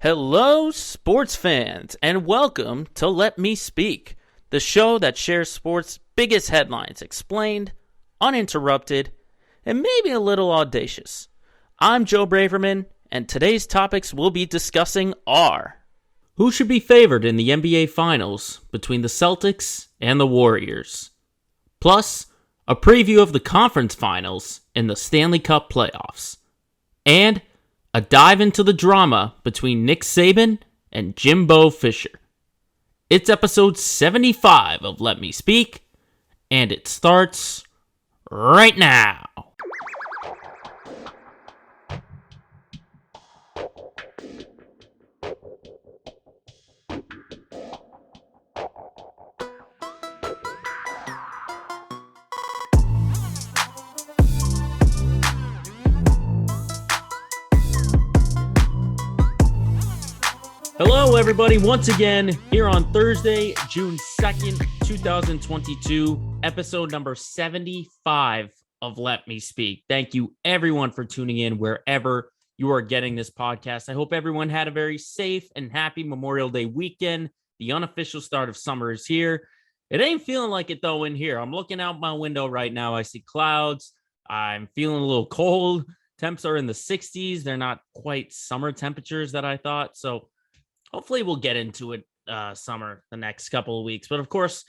Hello, sports fans, and welcome to Let Me Speak, the show that shares sports' biggest headlines explained, uninterrupted, and maybe a little audacious. I'm Joe Braverman, and today's topics we'll be discussing are: who should be favored in the NBA Finals between the Celtics and the Warriors? Plus, a preview of the conference finals and the Stanley Cup playoffs. And a dive into the drama between Nick Saban and Jimbo Fisher. It's episode 75 of Let Me Speak, and it starts right now. Hello, everybody, once again, here on Thursday, June 2nd, 2022, episode number 75 of Let Me Speak. Thank you, everyone, for tuning in wherever you are getting this podcast. I hope everyone had a very safe and happy Memorial Day weekend. The unofficial start of summer is here. It ain't feeling like it, though, in here. I'm looking out my window right now. I see clouds. I'm feeling a little cold. Temps are in the 60s. They're not quite summer temperatures that I thought, so hopefully we'll get into it summer the next couple of weeks. But of course,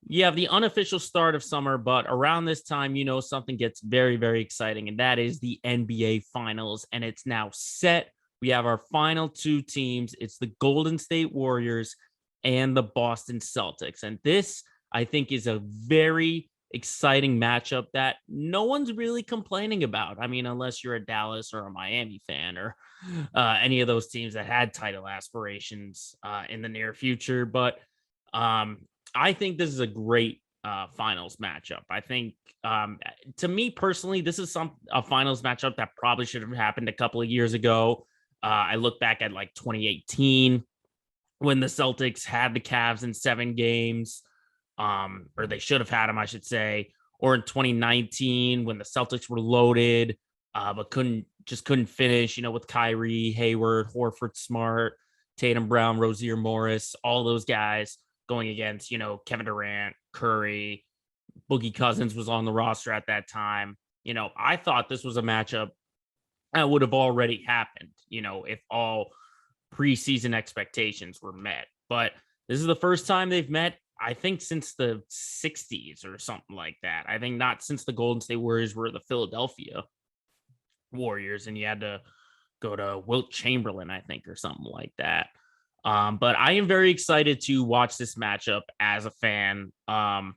you have the unofficial start of summer, but around this time, something gets very, very exciting, and that is the NBA Finals, and it's now set. We have our final two teams. It's the Golden State Warriors and the Boston Celtics. And this, I think, is a very exciting matchup that no one's really complaining about. I mean, unless you're a Dallas or a Miami fan or any of those teams that had title aspirations in the near future. But I think this is a great finals matchup. I think, to me personally, this is a finals matchup that probably should have happened a couple of years ago. I look back at like 2018 when the Celtics had the Cavs in 7 games. Or they should have had him, I should say, or in 2019 when the Celtics were loaded, but couldn't finish, with Kyrie, Hayward, Horford, Smart, Tatum, Brown, Rozier, Morris, all those guys going against, Kevin Durant, Curry, Boogie Cousins was on the roster at that time. I thought this was a matchup that would have already happened, if all preseason expectations were met. But this is the first time they've met, I think, since the 60s or something like that. I think not since the Golden State Warriors were the Philadelphia Warriors and you had to go to Wilt Chamberlain, I think, or something like that. But I am very excited to watch this matchup as a fan. I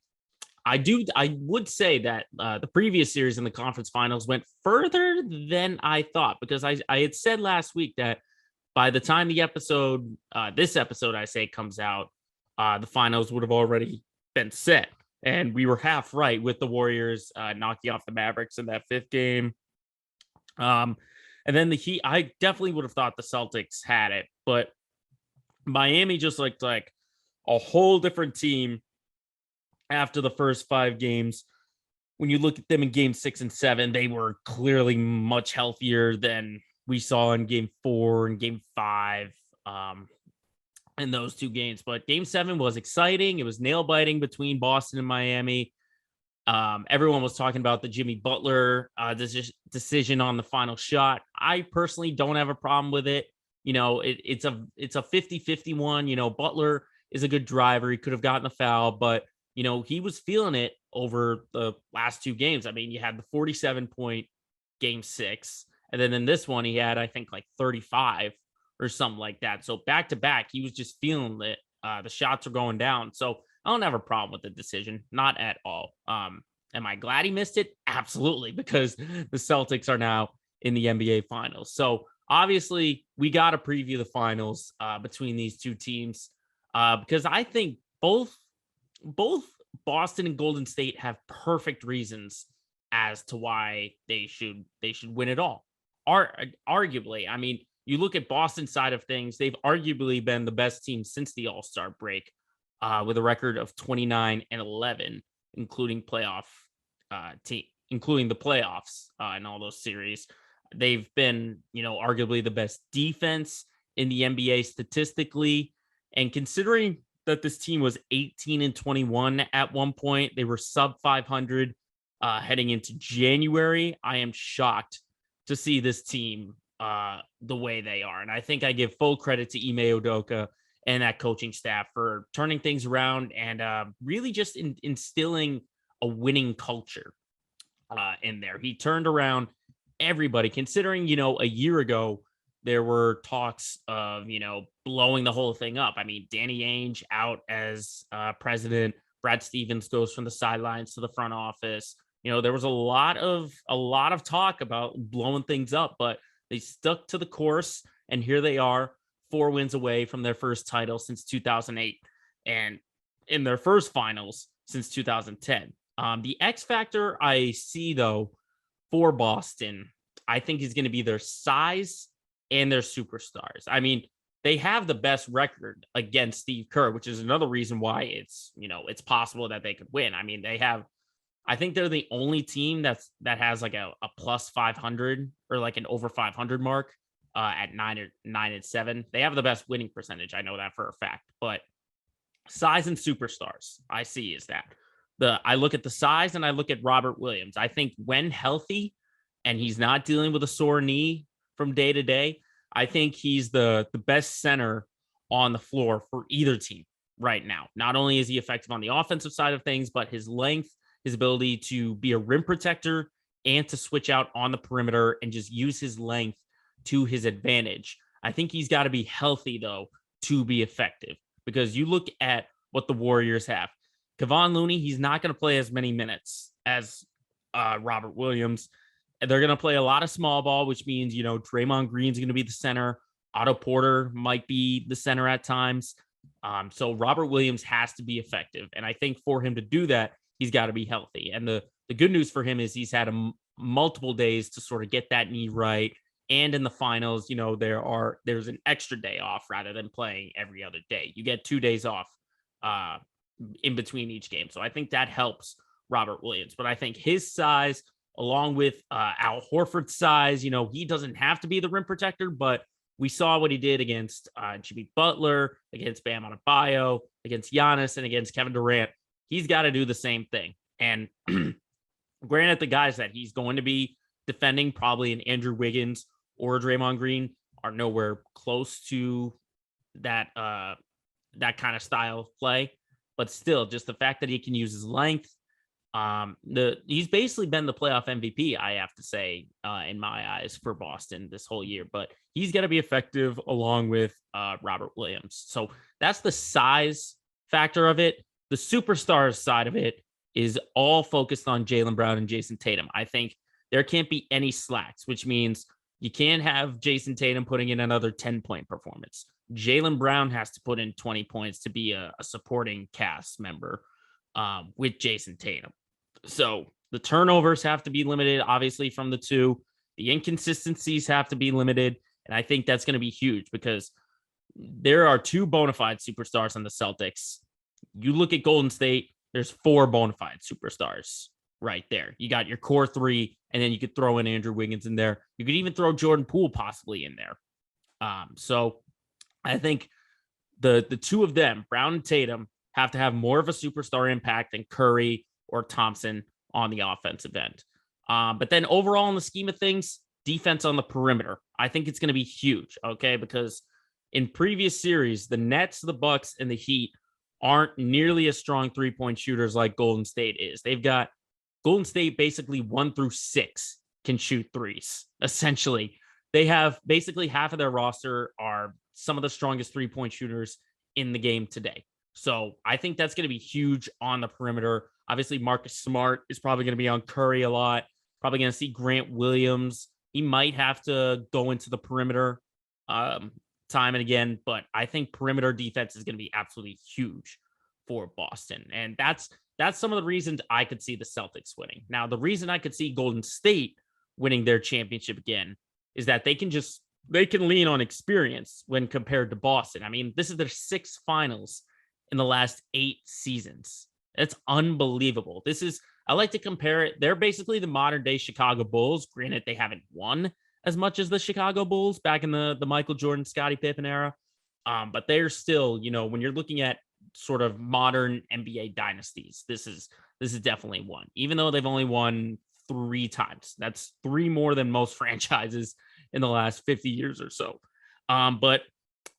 would say that the previous series in the conference finals went further than I thought, because I had said last week that by the time this episode, I say, comes out, the finals would have already been set. And we were half right with the Warriors knocking off the Mavericks in that 5th game. And then the Heat, I definitely would have thought the Celtics had it. But Miami just looked like a whole different team after the first 5 games. When you look at them in game 6 and 7, they were clearly much healthier than we saw in game 4 and game 5. In those 2 games. But game 7 was exciting. It was nail biting between Boston and Miami. Everyone was talking about the Jimmy Butler decision on the final shot. I personally don't have a problem with it. It's a 50-50 one. Butler is a good driver. He could have gotten the foul, but he was feeling it over the last 2 games. I mean, you had the 47-point game 6, and then in this one he had, I think, like 35 or something like that. So back to back, he was just feeling it. The shots are going down. So I don't have a problem with the decision. Not at all. Am I glad he missed it? Absolutely, because the Celtics are now in the NBA Finals. So obviously we got to preview the finals between these 2 teams because I think both Boston and Golden State have perfect reasons as to why they should win it all. Arguably, I mean, you look at Boston's side of things, they've arguably been the best team since the All-Star break with a record of 29-11, including including the playoffs in all those series. They've been, arguably the best defense in the NBA statistically. And considering that this team was 18-21 at one point, they were sub 500 heading into January. I am shocked to see this team the way they are. And I think I give full credit to Ime Udoka and that coaching staff for turning things around and really just instilling a winning culture in there. He turned around everybody, considering, a year ago, there were talks of, blowing the whole thing up. I mean, Danny Ainge out as president, Brad Stevens goes from the sidelines to the front office. There was a lot of talk about blowing things up, but they stuck to the course, and here they are, 4 wins away from their first title since 2008, and in their first finals since 2010. The X factor I see, though, for Boston, I think is going to be their size and their superstars. I mean, they have the best record against Steve Kerr, which is another reason why it's possible that they could win. I mean, I think they're the only team that has like a plus 500 or like an over 500 mark at 9-7. They have the best winning percentage. I know that for a fact, but size and superstars I see is that I look at the size and I look at Robert Williams. I think when healthy and he's not dealing with a sore knee from day to day, I think he's the best center on the floor for either team right now. Not only is he effective on the offensive side of things, but his length, his ability to be a rim protector and to switch out on the perimeter and just use his length to his advantage. I think he's got to be healthy, though, to be effective, because you look at what the Warriors have. Kevon Looney, he's not going to play as many minutes as Robert Williams. They're going to play a lot of small ball, which means, Draymond Green's going to be the center. Otto Porter might be the center at times. So Robert Williams has to be effective. And I think for him to do that, he's got to be healthy. And the good news for him is he's had multiple days to sort of get that knee right. And in the finals, there's an extra day off rather than playing every other day. You get 2 days off in between each game. So I think that helps Robert Williams. But I think his size, along with Al Horford's size, he doesn't have to be the rim protector, but we saw what he did against Jimmy Butler, against Bam Adebayo, against Giannis, and against Kevin Durant. He's got to do the same thing. And granted, the guys that he's going to be defending, probably an Andrew Wiggins or Draymond Green, are nowhere close to that kind of style of play. But still, just the fact that he can use his length, he's basically been the playoff MVP, I have to say, in my eyes, for Boston this whole year. But he's got to be effective along with Robert Williams. So that's the size factor of it. The superstars side of it is all focused on Jaylen Brown and Jason Tatum. I think there can't be any slacks, which means you can't have Jason Tatum putting in another 10-point performance. Jaylen Brown has to put in 20 points to be a supporting cast member with Jason Tatum. So the turnovers have to be limited, obviously, from the two. The inconsistencies have to be limited. And I think that's going to be huge because there are 2 bona fide superstars on the Celtics. You look at Golden State, there's 4 bona fide superstars right there. You got your core 3, and then you could throw in Andrew Wiggins in there. You could even throw Jordan Poole possibly in there. So I think the 2 of them, Brown and Tatum, have to have more of a superstar impact than Curry or Thompson on the offensive end. But then overall in the scheme of things, defense on the perimeter, I think it's going to be huge, okay? Because in previous series, the Nets, the Bucks, and the Heat aren't nearly as strong 3-point shooters like Golden State is. They've got Golden State basically 1 through 6 can shoot threes. Essentially, they have basically half of their roster are some of the strongest 3-point shooters in the game today. So I think that's going to be huge on the perimeter. Obviously, Marcus Smart is probably going to be on Curry a lot. Probably going to see Grant Williams. He might have to go into the perimeter time and again, but I think perimeter defense is going to be absolutely huge for Boston. And that's some of the reasons I could see the Celtics winning. Now, the reason I could see Golden State winning their championship again is that they can lean on experience when compared to Boston. I mean, this is their 6th finals in the last 8 seasons. That's unbelievable. I like to compare it. They're basically the modern day Chicago Bulls. Granted, they haven't won as much as the Chicago Bulls back in the Michael Jordan, Scottie Pippen era. But they're still, when you're looking at sort of modern NBA dynasties, this is definitely one. Even though they've only won 3 times, that's 3 more than most franchises in the last 50 years or so. But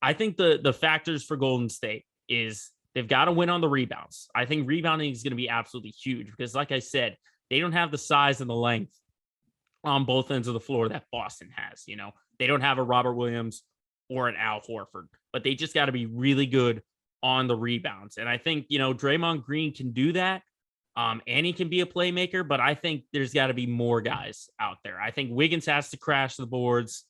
I think the factors for Golden State is they've got to win on the rebounds. I think rebounding is going to be absolutely huge because, like I said, they don't have the size and the length on both ends of the floor that Boston has. They don't have a Robert Williams or an Al Horford, but they just got to be really good on the rebounds. And I think, Draymond Green can do that. And he can be a playmaker, but I think there's got to be more guys out there. I think Wiggins has to crash the boards.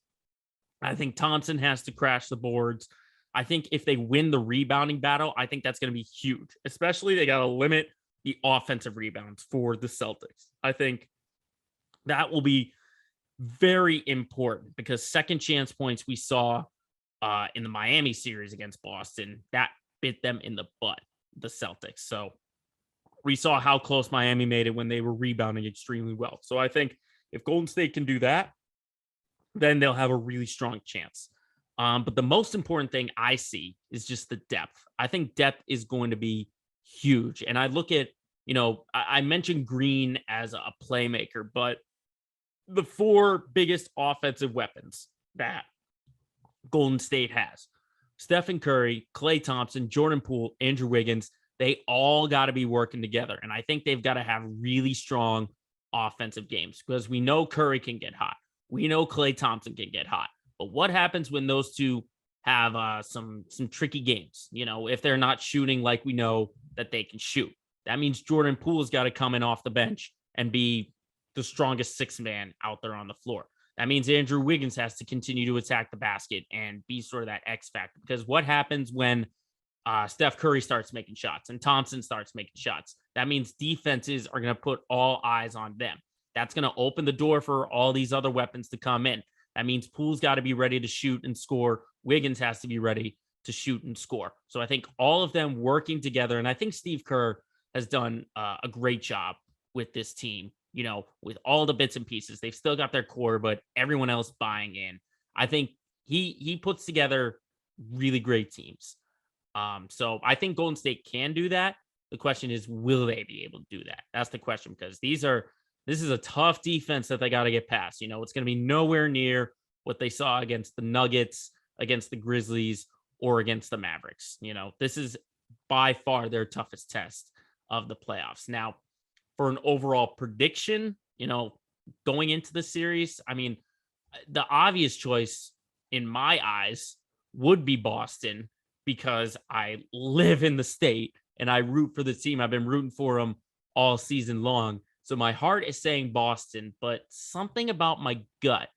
I think Thompson has to crash the boards. I think if they win the rebounding battle, I think that's going to be huge, especially they got to limit the offensive rebounds for the Celtics. I think that will be very important because second chance points we saw in the Miami series against Boston, that bit them in the butt, the Celtics. So we saw how close Miami made it when they were rebounding extremely well. So I think if Golden State can do that, then they'll have a really strong chance. But the most important thing I see is just the depth. I think depth is going to be huge. And I look at, I mentioned Green as a playmaker, but the 4 biggest offensive weapons that Golden State has, Stephen Curry, Klay Thompson, Jordan Poole, Andrew Wiggins, they all got to be working together. And I think they've got to have really strong offensive games because we know Curry can get hot. We know Klay Thompson can get hot. But what happens when those two have some tricky games? If they're not shooting like we know that they can shoot, that means Jordan Poole's got to come in off the bench and be the strongest 6th man out there on the floor. That means Andrew Wiggins has to continue to attack the basket and be sort of that X factor. Because what happens when Steph Curry starts making shots and Thompson starts making shots? That means defenses are going to put all eyes on them. That's going to open the door for all these other weapons to come in. That means Poole's got to be ready to shoot and score. Wiggins has to be ready to shoot and score. So I think all of them working together, and I think Steve Kerr has done a great job with this team, with all the bits and pieces. They've still got their core, but everyone else buying in. I think he puts together really great teams. So I think Golden State can do that. The question is, will they be able to do that? That's the question, because this is a tough defense that they got to get past. It's going to be nowhere near what they saw against the Nuggets, against the Grizzlies, or against the Mavericks. This is by far their toughest test of the playoffs. Now, for an overall prediction, going into the series, I mean, the obvious choice in my eyes would be Boston, because I live in the state and I root for the team. I've been rooting for them all season long. So my heart is saying Boston, but something about my gut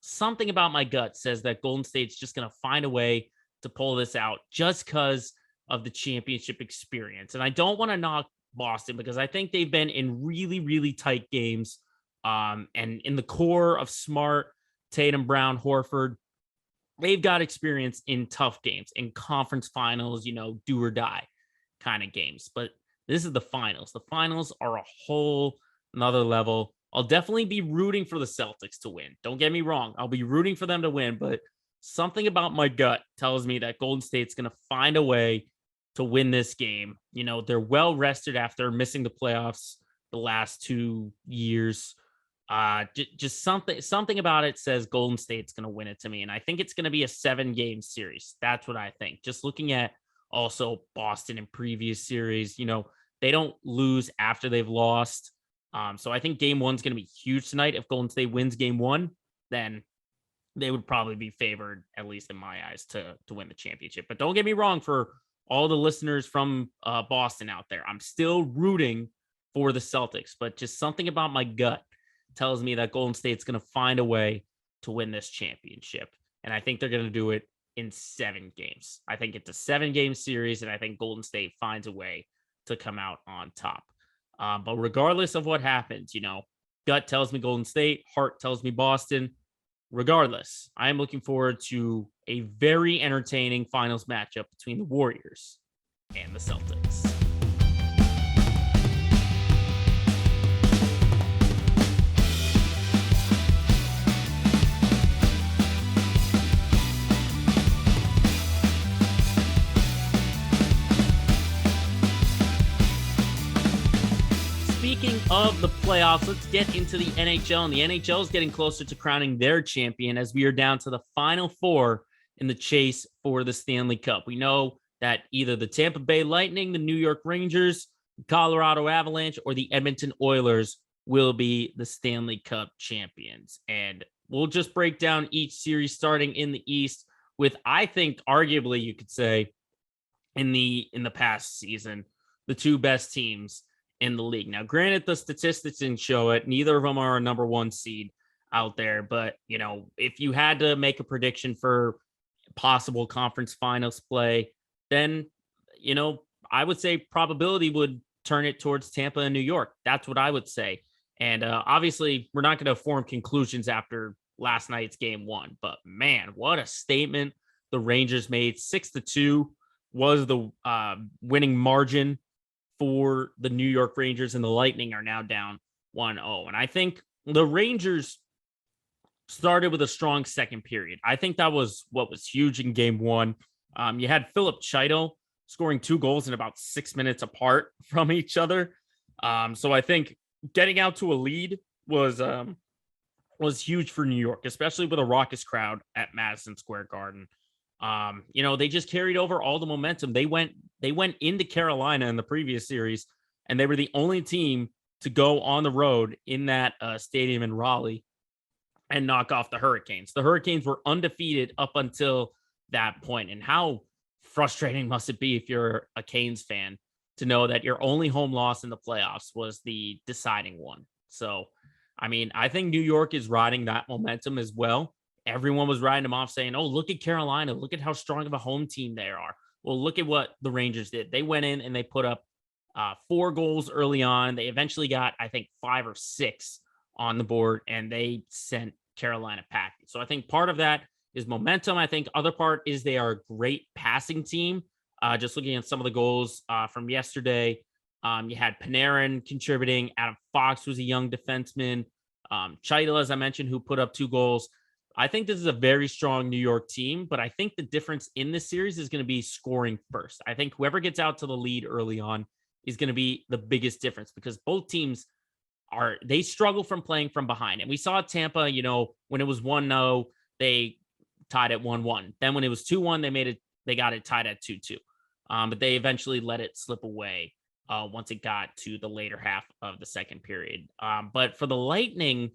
says that Golden State's just going to find a way to pull this out just because of the championship experience. And I don't want to knock Boston because I think they've been in really, really tight games. And in the core of Smart, Tatum, Brown, Horford, they've got experience in tough games, in conference finals, do or die kind of games. But this is the finals. The finals are a whole another level. I'll definitely be rooting for the Celtics to win. Don't get me wrong. I'll be rooting for them to win, but something about my gut tells me that Golden State's going to find a way to win this game. They're well rested after missing the playoffs the last 2 years. Just something about it says Golden State's going to win it to me. And I think it's going to be a 7-game series. That's what I think. Just looking at also Boston in previous series, they don't lose after they've lost. So I think game 1's going to be huge tonight. If Golden State wins game 1, then they would probably be favored, at least in my eyes, to win the championship. But don't get me wrong, for all the listeners from Boston out there, I'm still rooting for the Celtics, but just something about my gut tells me that Golden State's going to find a way to win this championship. And I think they're going to do it in 7 games. I think it's a 7-game series, and I think Golden State finds a way to come out on top. But regardless of what happens, gut tells me Golden State, heart tells me Boston. Regardless, I am looking forward to a very entertaining finals matchup between the Warriors and the Celtics. speaking of the playoffs, let's get into the NHL. And the NHL is getting closer to crowning their champion as we are down to the final four in the chase for the Stanley Cup. We know that either the Tampa Bay Lightning, the New York Rangers, Colorado Avalanche, or the Edmonton Oilers will be the Stanley Cup champions. And we'll just break down each series starting in the East with, I think, arguably you could say in the past season, the two best teams in the league. Now, granted, the statistics didn't show it. Neither of them are a number one seed out there. But, you know, if you had to make a prediction for possible conference finals play, then, you know, I would say probability would turn it towards Tampa and New York. That's what I would say. And obviously, we're not going to form conclusions after last night's game one. But man, what a statement the Rangers made. 6-2 was the winning margin for the New York Rangers, and the Lightning are now down 1-0. And I think the Rangers started with a strong second period. I think that was what was huge in game one. You had Philip Chytil scoring 2 goals in about 6 minutes apart from each other. So I think getting out to a lead was huge for New York, especially with a raucous crowd at Madison Square Garden. You know, they just carried over all the momentum. They went into Carolina in the previous series, and they were the only team to go on the road in that stadium in Raleigh and knock off the Hurricanes. The Hurricanes were undefeated up until that point. And how frustrating must it be if you're a Canes fan to know that your only home loss in the playoffs was the deciding one? So, I mean, I think New York is riding that momentum as well. Everyone was riding them off saying, oh, look at Carolina. Look at how strong of a home team they are. Well, look at what the Rangers did. They went in and they put up 4 goals early on. They eventually got, I think, 5 or 6 on the board, and they sent Carolina packing. So I think part of that is momentum. I think other part is they are a great passing team. Just looking at some of the goals from yesterday, you had Panarin contributing. Adam Fox was a young defenseman. Chytil, as I mentioned, who put up 2 goals. I think this is a very strong New York team, but I think the difference in this series is going to be scoring first. I think whoever gets out to the lead early on is going to be the biggest difference, because both teams they struggle from playing from behind. And we saw Tampa, you know, when it was 1-0, they tied at 1-1. Then when it was 2-1, they got it tied at 2-2. But they eventually let it slip away once it got to the later half of the second period. But for the Lightning,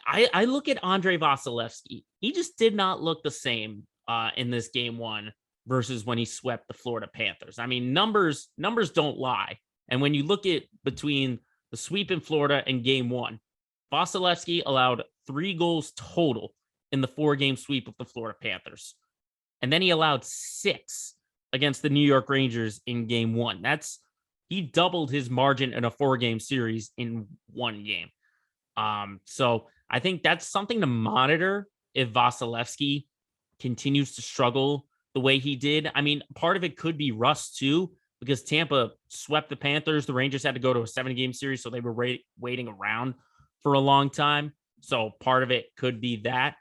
I look at Andrei Vasilevsky. He just did not look the same in this game one versus when he swept the Florida Panthers. I mean, numbers don't lie. And when you look at between the sweep in Florida and game one, Vasilevsky allowed 3 goals total in the 4-game sweep of the Florida Panthers. And then he allowed 6 against the New York Rangers in game one. He doubled his margin in a 4-game series in 1 game. So I think that's something to monitor if Vasilevsky continues to struggle the way he did. I mean, part of it could be rust too, because Tampa swept the Panthers. The Rangers had to go to a 7-game series, so they were waiting around for a long time. So part of it could be that.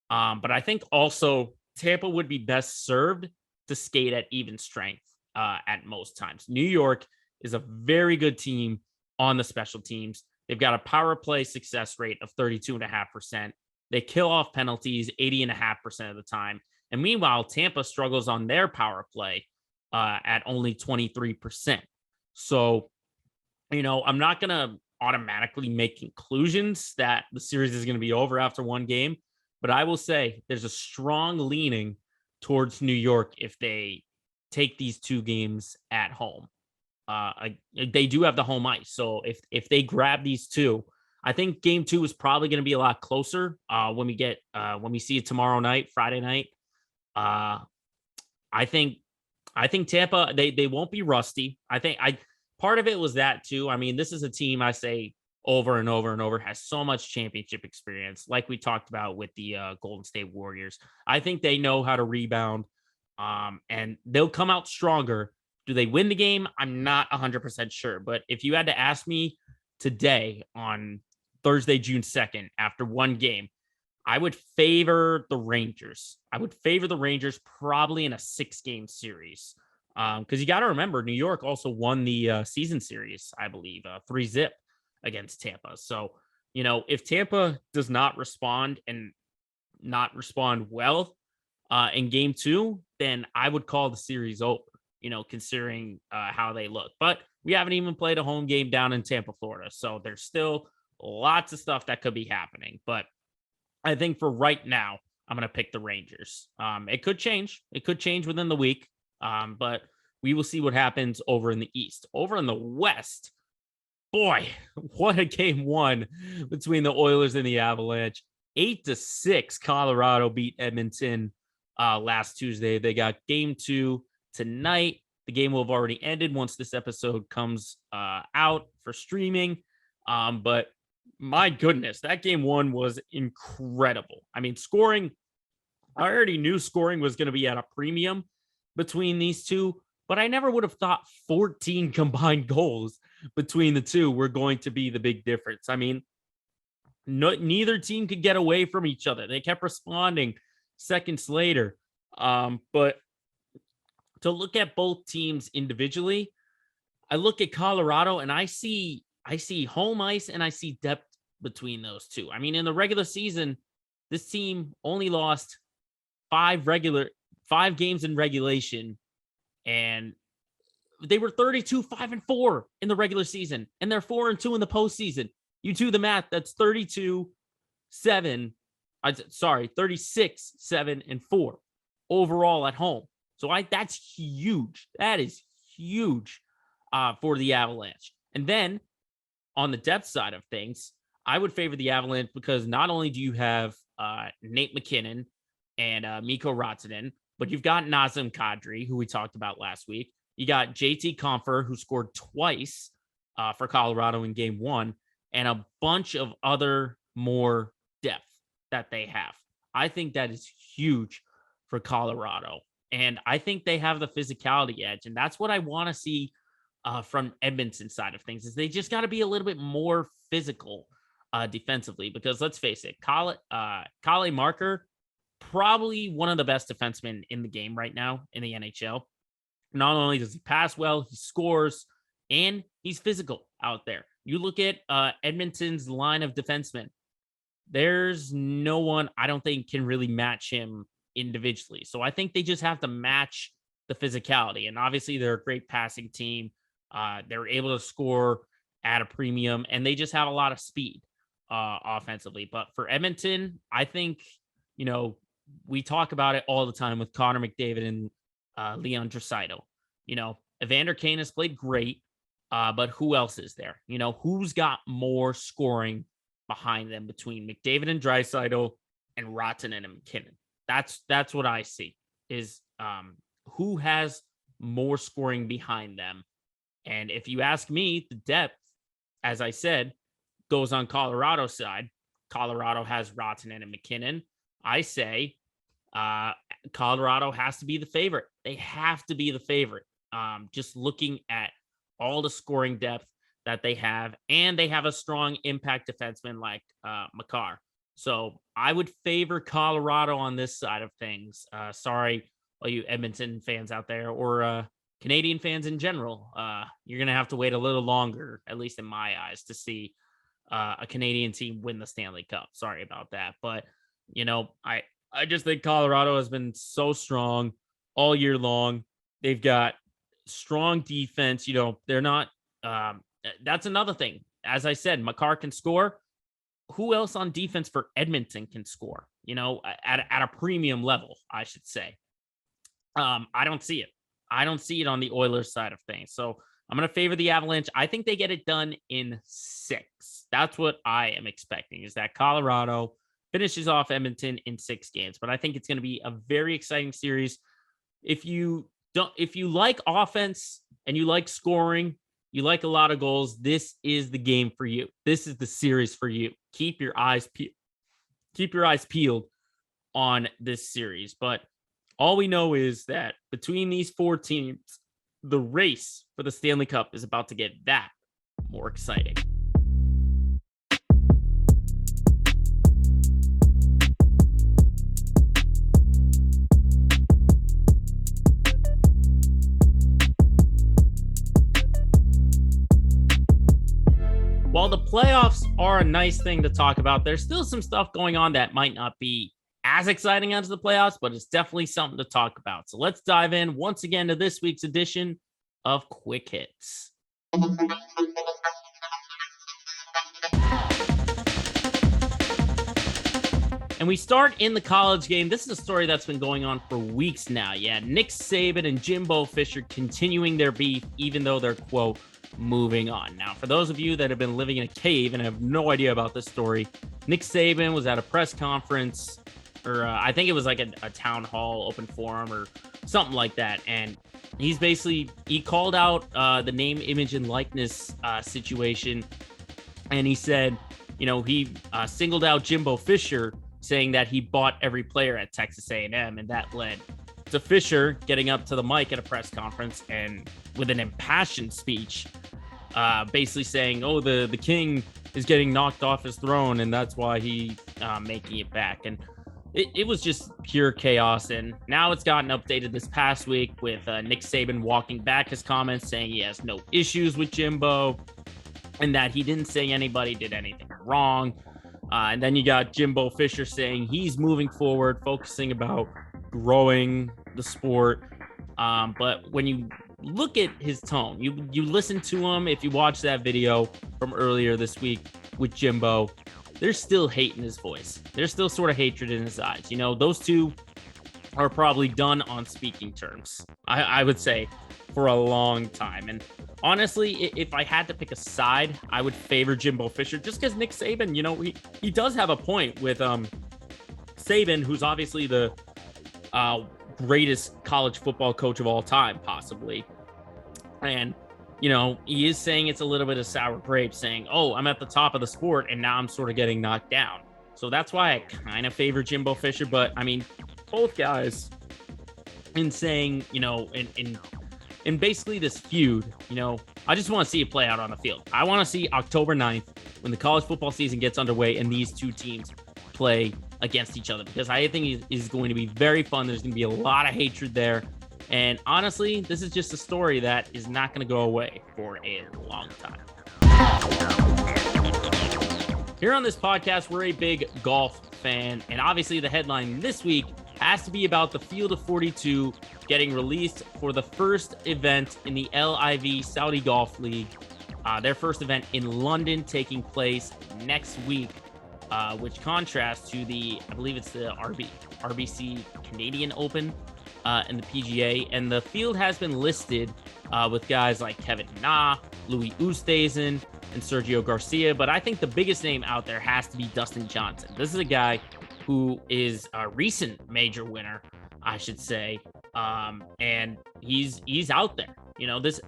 But I think also Tampa would be best served to skate at even strength at most times. New York is a very good team on the special teams. They've got a power play success rate of 32.5%. They kill off penalties 80.5% of the time. And meanwhile, Tampa struggles on their power play at only 23%. So, you know, I'm not going to automatically make conclusions that the series is going to be over after 1 game, but I will say there's a strong leaning towards New York if they take these 2 games at home. They do have the home ice. So if they grab these 2, I think game 2 is probably going to be a lot closer when we see it tomorrow night, Friday night. I think Tampa, they won't be rusty. Part of it was that too. I mean, this is a team I say over and over and over has so much championship experience, like we talked about with the Golden State Warriors. I think they know how to rebound, and they'll come out stronger. Do they win the game? I'm not 100% sure. But if you had to ask me today on Thursday, June 2nd, after 1 game, I would favor the Rangers. I would favor the Rangers probably in a 6-game series. Because you got to remember, New York also won the season series, I believe, 3-0. against Tampa. So, if Tampa does not respond and not respond well in game 2, then I would call the series over, considering how they look. But we haven't even played a home game down in Tampa, Florida. So there's still lots of stuff that could be happening. But I think for right now, I'm going to pick the Rangers. It could change. It could change within the week. But we will see what happens over in the East. Over in the West, boy, what a game 1 between the Oilers and the Avalanche. 8-6, Colorado beat Edmonton last Tuesday. They got game 2 tonight. The game will have already ended once this episode comes out for streaming. But my goodness, that game 1 was incredible. I mean, scoring, I already knew scoring was going to be at a premium between these two, but I never would have thought 14 combined goals between the two were going to be the big difference. I mean, neither team could get away from each other. They kept responding seconds later. But to look at both teams individually, I look at Colorado and I see home ice and I see depth between those two. I mean, in the regular season, this team only lost 5 games in regulation, and they were 32-5-4 in the regular season, and they're 4-2 in the postseason. You do the math, that's 36-7-4 overall at home. So that's huge. That is huge for the Avalanche. And then on the depth side of things, I would favor the Avalanche because not only do you have Nate McKinnon and Mikko Rantanen, but you've got Nazem Kadri, who we talked about last week. You got JT Compher, who scored twice for Colorado in game 1, and a bunch of other more depth that they have. I think that is huge for Colorado. And I think they have the physicality edge. And that's what I want to see from Edmonton's side of things, is they just got to be a little bit more physical defensively, because let's face it, Kale Marker, probably one of the best defensemen in the game right now in the NHL. Not only does he pass well, he scores, and he's physical out there. You look at Edmonton's line of defensemen, there's no one I don't think can really match him individually. So I think they just have to match the physicality. And obviously they're a great passing team. They're able to score at a premium, and they just have a lot of speed offensively. But for Edmonton, I think, we talk about it all the time with Connor McDavid and Leon Draisaitl. Evander Kane has played great, but who else is there? Who's got more scoring behind them between McDavid and Draisaitl and Rantanen and McKinnon? That's what I see, is who has more scoring behind them. And if you ask me, the depth, as I said, goes on Colorado's side. Colorado has Rantanen and McKinnon. I say Colorado has to be the favorite. They have to be the favorite. Just looking at all the scoring depth that they have, and they have a strong impact defenseman like Makar. So I would favor Colorado on this side of things. Sorry, all you Edmonton fans out there, or Canadian fans in general. You're going to have to wait a little longer, at least in my eyes, to see a Canadian team win the Stanley Cup. Sorry about that. But, I just think Colorado has been so strong all year long. They've got strong defense. They're not that's another thing. As I said, Makar can score. Who else on defense for Edmonton can score, at a premium level, I should say. I don't see it. I don't see it on the Oilers side of things. So I'm going to favor the Avalanche. I think they get it done in 6. That's what I am expecting, is that Colorado finishes off Edmonton in 6 games. But I think it's going to be a very exciting series. If you like offense and you like scoring, you like a lot of goals, this is the game for you. This is the series for you. Keep your eyes peeled on this series. But all we know is that between these 4 teams, the race for the Stanley Cup is about to get that more exciting. while the playoffs are a nice thing to talk about, there's still some stuff going on that might not be as exciting as the playoffs, but it's definitely something to talk about. So let's dive in once again to this week's edition of Quick Hits. And we start in the college game. This is a story that's been going on for weeks now. Yeah, Nick Saban and Jimbo Fisher continuing their beef, even though they're, quote, moving on. Now, for those of you that have been living in a cave and have no idea about this story, Nick Saban was at a press conference, or I think it was like a town hall open forum or something like that. And he called out the name, image, and likeness situation. And he said, he singled out Jimbo Fisher, saying that he bought every player at Texas A&M, and that led to Fisher getting up to the mic at a press conference and with an impassioned speech, basically saying, oh, the king is getting knocked off his throne, and that's why he's making it back. And it was just pure chaos, and now it's gotten updated this past week with Nick Saban walking back his comments, saying he has no issues with Jimbo, and that he didn't say anybody did anything wrong. And then you got Jimbo Fisher saying he's moving forward, focusing about growing the sport. But when you look at his tone, you listen to him, if you watch that video from earlier this week with Jimbo, there's still hate in his voice. There's still sort of hatred in his eyes. Those two are probably done on speaking terms, I would say, for a long time. And honestly, if I had to pick a side, I would favor Jimbo Fisher, just because Nick Saban, he does have a point with Saban, who's obviously the greatest college football coach of all time, possibly. And, he is saying it's a little bit of sour grapes, saying, oh, I'm at the top of the sport, and now I'm sort of getting knocked down. So that's why I kind of favor Jimbo Fisher. But, I mean, both guys in saying, in basically this feud, I just want to see it play out on the field. I want to see October 9th when the college football season gets underway and these two teams play against each other, because I think it is going to be very fun. There's going to be a lot of hatred there. And honestly, this is just a story that is not going to go away for a long time. Here on this podcast, we're a big golf fan. And obviously the headline this week has to be about the Field of 42 getting released for the first event in the LIV Saudi Golf League. Their first event in London taking place next week, which contrasts to I believe it's the RBC Canadian Open and the PGA. And the field has been listed with guys like Kevin Na, Louis Oosthuizen, and Sergio Garcia. But I think the biggest name out there has to be Dustin Johnson. This is a guy who is a recent major winner, I should say. And he's out there. This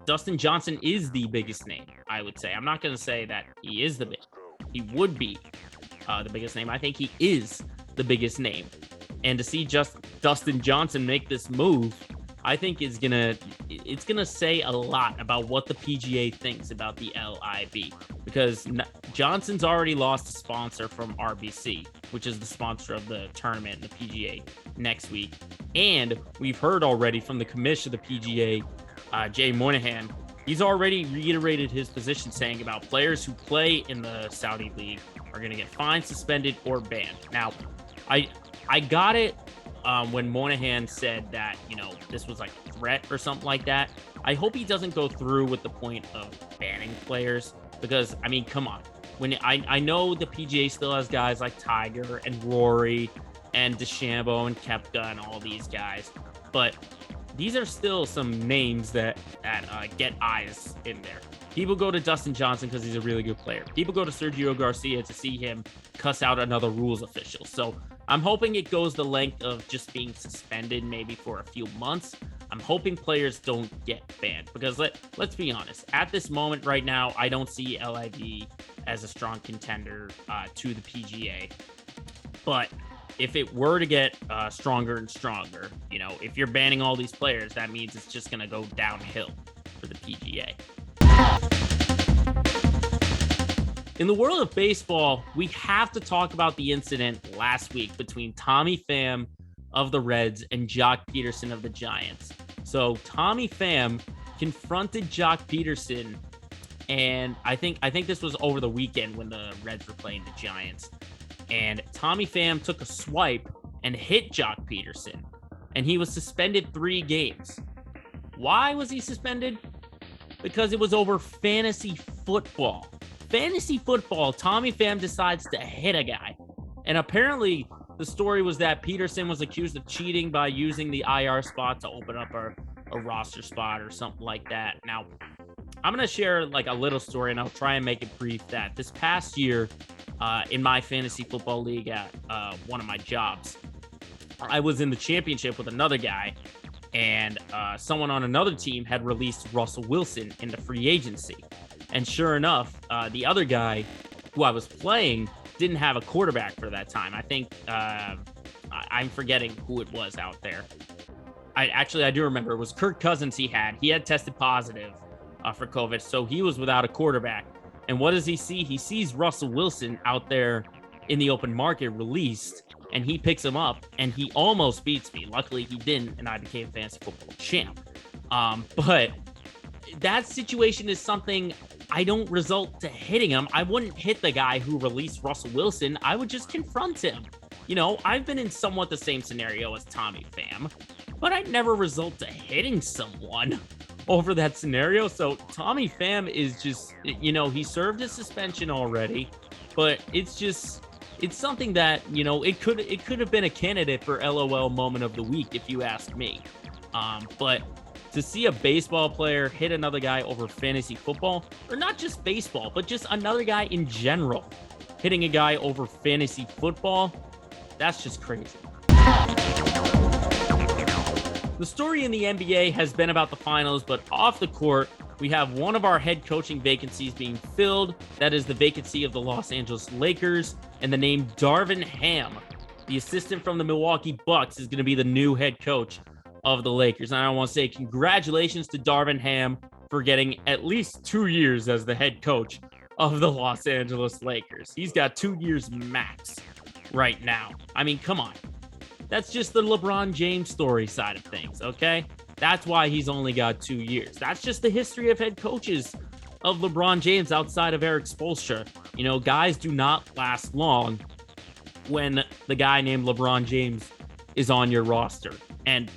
Dustin Johnson is the biggest name, I would say. I'm not going to say that he would be the biggest name. I think he is the biggest name. And to see just Dustin Johnson make this move, I think it's gonna say a lot about what the PGA thinks about the LIV, because Johnson's already lost a sponsor from RBC, which is the sponsor of the tournament in the PGA next week. And we've heard already from the commissioner of the PGA, Jay Monahan, he's already reiterated his position, saying about players who play in the Saudi League are going to get fined, suspended, or banned. Now, I got it when Monahan said that, this was like a threat or something like that. I hope he doesn't go through with the point of banning players, because, I mean, come on. When I know the PGA still has guys like Tiger and Rory and DeChambeau and Koepka and all these guys, but these are still some names that get eyes in there. People go to Dustin Johnson because he's a really good player. People go to Sergio Garcia to see him cuss out another rules official. So I'm hoping it goes the length of just being suspended maybe for a few months. I'm hoping players don't get banned, because let's be honest. At this moment right now, I don't see LIV as a strong contender to the PGA. But if it were to get stronger and stronger, if you're banning all these players, that means it's just going to go downhill for the PGA. In the world of baseball, we have to talk about the incident last week between Tommy Pham of the Reds and Jock Peterson of the Giants. So Tommy Pham confronted Jock Peterson And I think this was over the weekend when the Reds were playing the Giants. And Tommy Pham took a swipe and hit Jock Peterson. And he was suspended 3 games. Why was he suspended? Because it was over fantasy football. Fantasy football, Tommy Pham decides to hit a guy. And apparently the story was that Peterson was accused of cheating by using the IR spot to open up a roster spot or something like that. Now, I'm going to share like a little story, and I'll try and make it brief, that this past year in my fantasy football league at one of my jobs, I was in the championship with another guy, and someone on another team had released Russell Wilson into free agency. And sure enough, the other guy who I was playing didn't have a quarterback for that time. I think I'm forgetting who it was out there. I do remember it was Kirk Cousins. He had tested positive for COVID, so he was without a quarterback. And what does he see? He sees Russell Wilson out there in the open market released, and he picks him up, and he almost beats me. Luckily, he didn't, and I became fantasy football champ. But that situation is something I don't result to hitting him. I wouldn't hit the guy who released Russell Wilson. I would just confront him. You know, I've been in somewhat the same scenario as Tommy Pham, but I'd never result to hitting someone over that scenario. So Tommy Pham is just, you know, he served his suspension already, but it's something that, you know, it could have been a candidate for LOL moment of the week, if you ask me. But to see a baseball player hit another guy over fantasy football, or not just baseball, but just another guy in general hitting a guy over fantasy football, that's just crazy. The story in the NBA has been about the finals, but off the court, we have one of our head coaching vacancies being filled. That is the vacancy of the Los Angeles Lakers, and the name Darvin Ham, the assistant from the Milwaukee Bucks, is going to be the new head coach of the Lakers. And I want to say congratulations to Darvin Ham for getting at least 2 years as the head coach of the Los Angeles Lakers. He's got 2 years max right now. I mean, come on. That's just the LeBron James story side of things, okay? That's why he's only got 2 years. That's just the history of head coaches of LeBron James outside of Eric Spoelstra. You know, guys do not last long when the guy named LeBron James is on your roster. And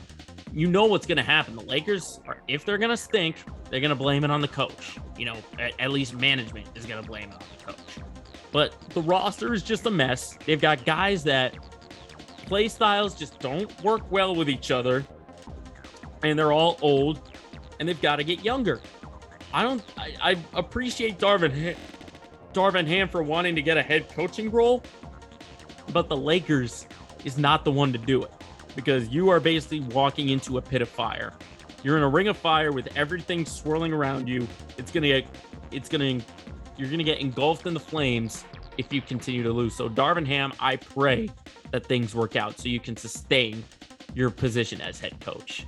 you know what's going to happen. The Lakers, if they're going to stink, they're going to blame it on the coach. You know, at least management is going to blame it on the coach. But the roster is just a mess. They've got guys that play styles just don't work well with each other, and they're all old, and they've got to get younger. I appreciate Darvin Ham for wanting to get a head coaching role, but the Lakers is not the one to do it, because you are basically walking into a pit of fire. You're in a ring of fire with everything swirling around you. You're gonna get engulfed in the flames if you continue to lose. So Darvin Ham, I pray that things work out so you can sustain your position as head coach.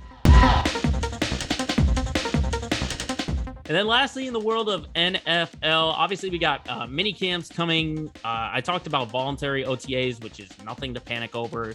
And then lastly, in the world of NFL, obviously we got mini camps coming. I talked about voluntary OTAs, which is nothing to panic over.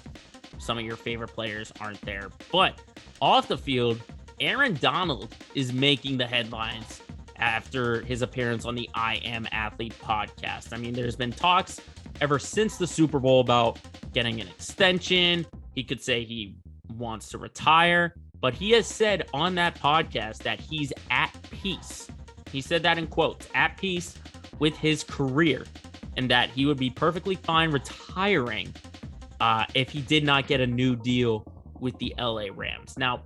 Some of your favorite players aren't there. But off the field, Aaron Donald is making the headlines after his appearance on the I Am Athlete podcast. I mean, there's been talks ever since the Super Bowl about getting an extension. He could say he wants to retire, but he has said on that podcast that he's at peace. He said that in quotes, at peace with his career, and that he would be perfectly fine retiring if he did not get a new deal with the LA Rams. Now,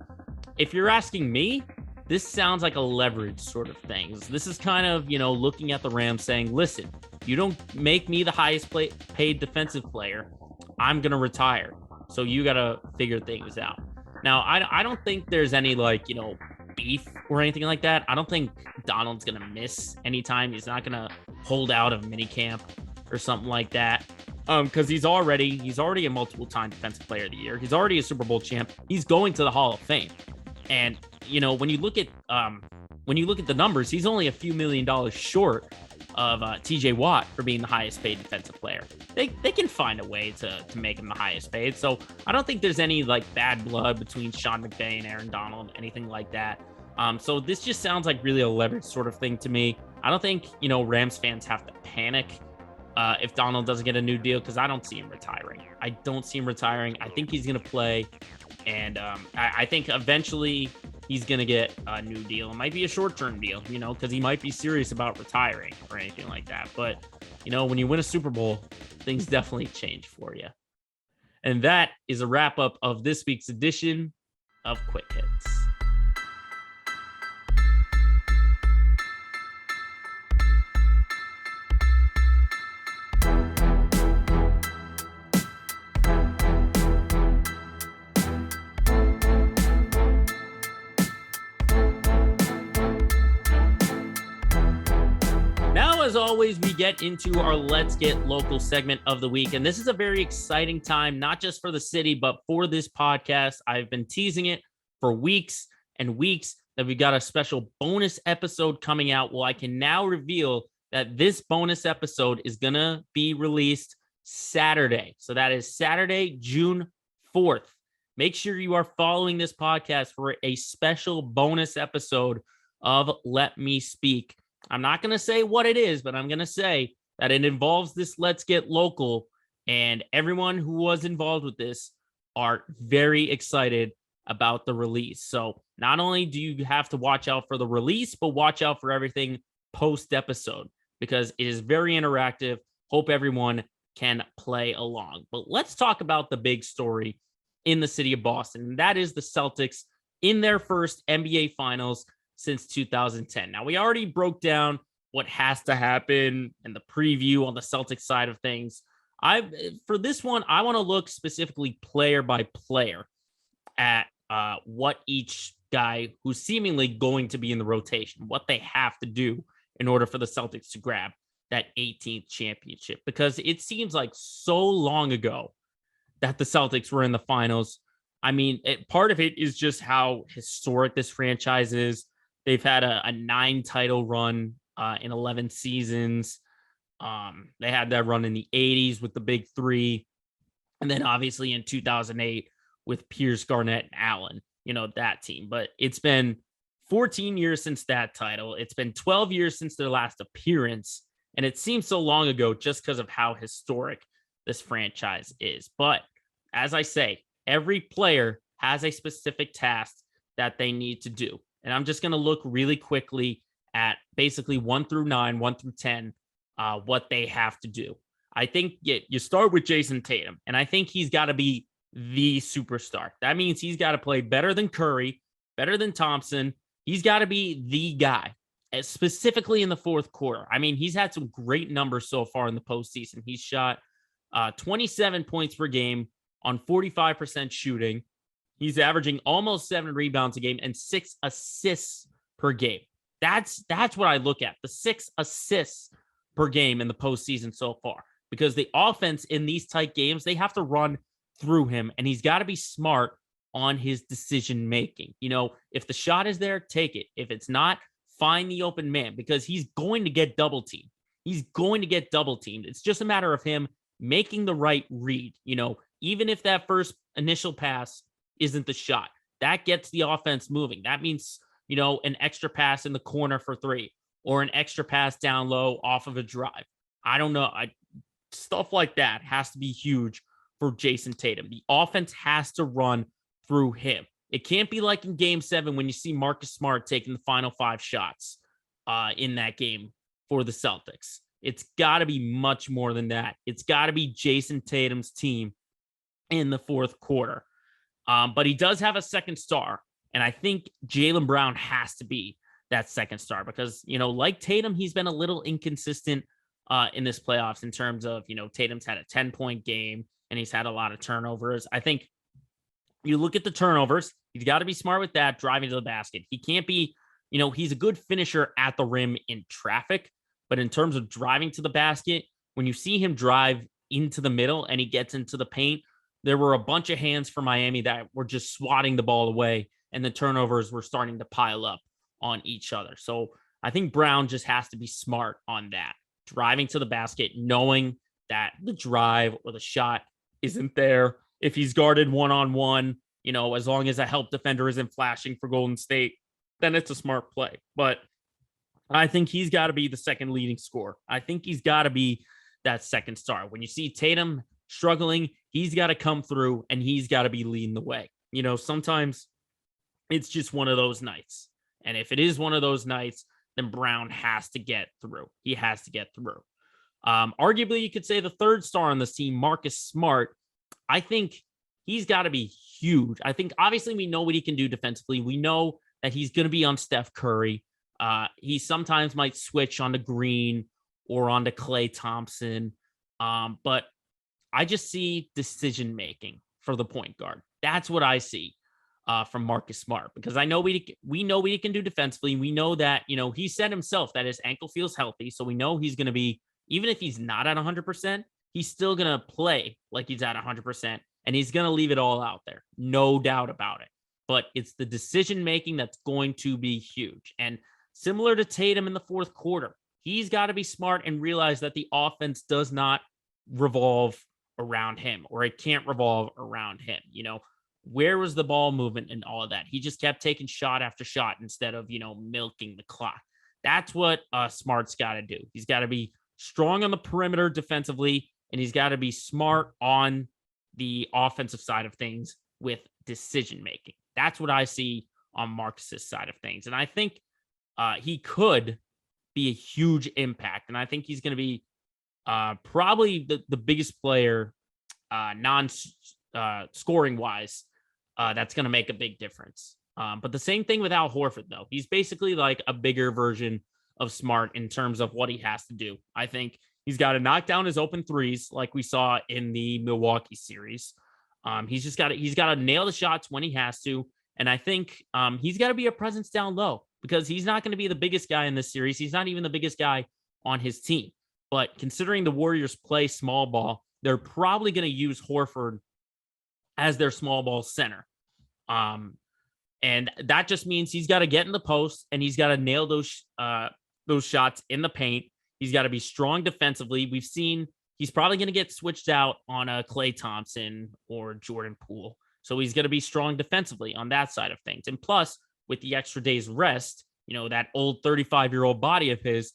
if you're asking me, this sounds like a leverage sort of thing. This is kind of, you know, looking at the Rams saying, listen, you don't make me the highest paid defensive player, I'm going to retire. So you got to figure things out. Now, I don't think there's any, like, you know, beef or anything like that. I don't think Donald's going to miss any time. He's not going to hold out of minicamp or something like that. Because he's already a multiple-time defensive player of the year. He's already a Super Bowl champ. He's going to the Hall of Fame. And, you know, when you look at the numbers, he's only a few $1 million short of TJ Watt for being the highest paid defensive player. They can find a way to make him the highest paid. So I don't think there's any like bad blood between Sean McVay and Aaron Donald, anything like that. So this just sounds like really a leverage sort of thing to me. I don't think, Rams fans have to panic if Donald doesn't get a new deal, because I don't see him retiring. I don't see him retiring. I think he's going to play. And I think eventually he's going to get a new deal. It might be a short-term deal, because he might be serious about retiring or anything like that. But, when you win a Super Bowl, things definitely change for you. And that is a wrap-up of this week's edition of Quick Hits. As always, we get into our Let's Get Local segment of the week. And this is a very exciting time, not just for the city, but for this podcast. I've been teasing it for weeks and weeks that we got a special bonus episode coming out. Well, I can now reveal that this bonus episode is going to be released Saturday. So that is Saturday, June 4th. Make sure you are following this podcast for a special bonus episode of Let Me Speak. I'm not going to say what it is, but I'm going to say that it involves this Let's Get Local, and everyone who was involved with this are very excited about the release. So not only do you have to watch out for the release, but watch out for everything post-episode, because it is very interactive. Hope everyone can play along. But let's talk about the big story in the city of Boston, and that is the Celtics in their first NBA Finals since 2010. Now, we already broke down what has to happen and the preview on the Celtics side of things. For this one, I want to look specifically player by player at what each guy who's seemingly going to be in the rotation, what they have to do in order for the Celtics to grab that 18th championship, because it seems like so long ago that the Celtics were in the finals. I mean, part of it is just how historic this franchise is. They've had a 9-title run in 11 seasons. They had that run in the 80s with the big three. And then obviously in 2008 with Pierce, Garnett, and Allen, that team. But it's been 14 years since that title. It's been 12 years since their last appearance. And it seems so long ago just because of how historic this franchise is. But as I say, every player has a specific task that they need to do. And I'm just going to look really quickly at basically 1 through 9, 1 through 10, what they have to do. I think you start with Jason Tatum, and I think he's got to be the superstar. That means he's got to play better than Curry, better than Thompson. He's got to be the guy, specifically in the fourth quarter. I mean, he's had some great numbers so far in the postseason. He's shot 27 points per game on 45% shooting. He's averaging almost 7 rebounds a game and 6 assists per game. That's what I look at, the 6 assists per game in the postseason so far, because the offense in these tight games, they have to run through him, and he's got to be smart on his decision making. If the shot is there, take it. If it's not, find the open man, because he's going to get double teamed. He's going to get double teamed. It's just a matter of him making the right read. Even if that first initial pass isn't the shot, that gets the offense moving. That means, an extra pass in the corner for 3, or an extra pass down low off of a drive. I don't know. Stuff like that has to be huge for Jason Tatum. The offense has to run through him. It can't be like in Game 7 when you see Marcus Smart taking the final 5 shots in that game for the Celtics. It's got to be much more than that. It's got to be Jason Tatum's team in the fourth quarter. But he does have a second star, and I think Jaylen Brown has to be that second star because, like Tatum, he's been a little inconsistent in this playoffs in terms of, Tatum's had a 10-point game and he's had a lot of turnovers. I think you look at the turnovers, he's got to be smart with that, driving to the basket. He can't be, he's a good finisher at the rim in traffic, but in terms of driving to the basket, when you see him drive into the middle and he gets into the paint, there were a bunch of hands for Miami that were just swatting the ball away, and the turnovers were starting to pile up on each other. So I think Brown just has to be smart on that, driving to the basket, knowing that the drive or the shot isn't there. If he's guarded one-on-one, as long as a help defender isn't flashing for Golden State, then it's a smart play. But I think he's got to be the second leading scorer. I think he's got to be that second star. When you see Tatum struggling, he's got to come through and he's got to be leading the way. Sometimes it's just one of those nights. And if it is one of those nights, then Brown has to get through. He has to get through. Arguably, you could say the third star on this team, Marcus Smart. I think he's got to be huge. I think obviously we know what he can do defensively. We know that he's going to be on Steph Curry. He sometimes might switch onto Green or onto Klay Thompson. But I just see decision making for the point guard. That's what I see from Marcus Smart, because I know we know what he can do defensively. We know that, he said himself that his ankle feels healthy. So we know he's going to be, even if he's not at 100%, he's still going to play like he's at 100%, and he's going to leave it all out there. No doubt about it. But it's the decision making that's going to be huge. And similar to Tatum in the fourth quarter, he's got to be smart and realize that the offense does not revolve around him, or it can't revolve around him. Where was the ball movement and all of that? He just kept taking shot after shot instead of, milking the clock. That's what Smart's got to do. He's got to be strong on the perimeter defensively, and he's got to be smart on the offensive side of things with decision making. That's what I see on Marcus's side of things. And I think he could be a huge impact. And I think he's going to be probably the biggest player scoring wise that's going to make a big difference. But the same thing with Al Horford, though. He's basically like a bigger version of Smart in terms of what he has to do. I think he's got to knock down his open threes like we saw in the Milwaukee series. He's got to nail the shots when he has to. And I think he's got to be a presence down low, because he's not going to be the biggest guy in this series. He's not even the biggest guy on his team. But considering the Warriors play small ball, they're probably going to use Horford as their small ball center. And that just means he's got to get in the post and he's got to nail those shots in the paint. He's got to be strong defensively. We've seen he's probably going to get switched out on a Klay Thompson or Jordan Poole. So he's going to be strong defensively on that side of things. And plus, with the extra day's rest, that old 35-year-old body of his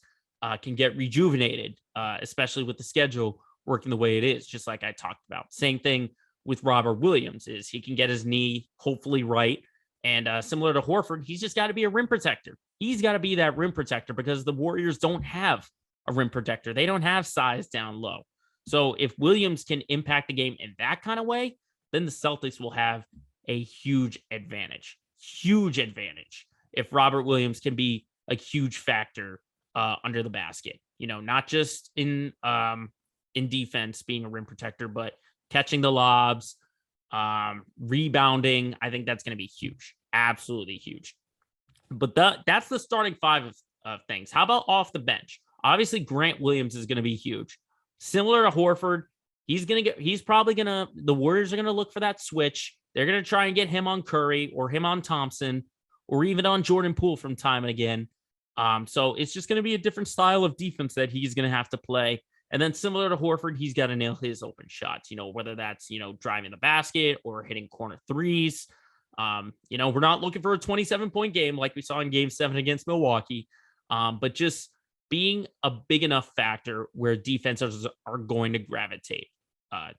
can get rejuvenated, especially with the schedule working the way it is, just like I talked about. Same thing with Robert Williams is he can get his knee hopefully right. And similar to Horford, he's just got to be a rim protector. He's got to be that rim protector, because the Warriors don't have a rim protector. They don't have size down low. So if Williams can impact the game in that kind of way, then the Celtics will have a huge advantage. Huge advantage if Robert Williams can be a huge factor under the basket. Not just in defense being a rim protector, but catching the lobs, rebounding. I think that's going to be huge. Absolutely huge. But that's the starting five of things. How about off the bench? Obviously, Grant Williams is going to be huge. Similar to Horford, the Warriors are going to look for that switch. They're going to try and get him on Curry or him on Thompson or even on Jordan Poole from time and again. So it's just going to be a different style of defense that he's going to have to play. And then similar to Horford, he's got to nail his open shots, whether that's, driving the basket or hitting corner threes. We're not looking for a 27-point game like we saw in Game 7 against Milwaukee, but just being a big enough factor where defenses are going to gravitate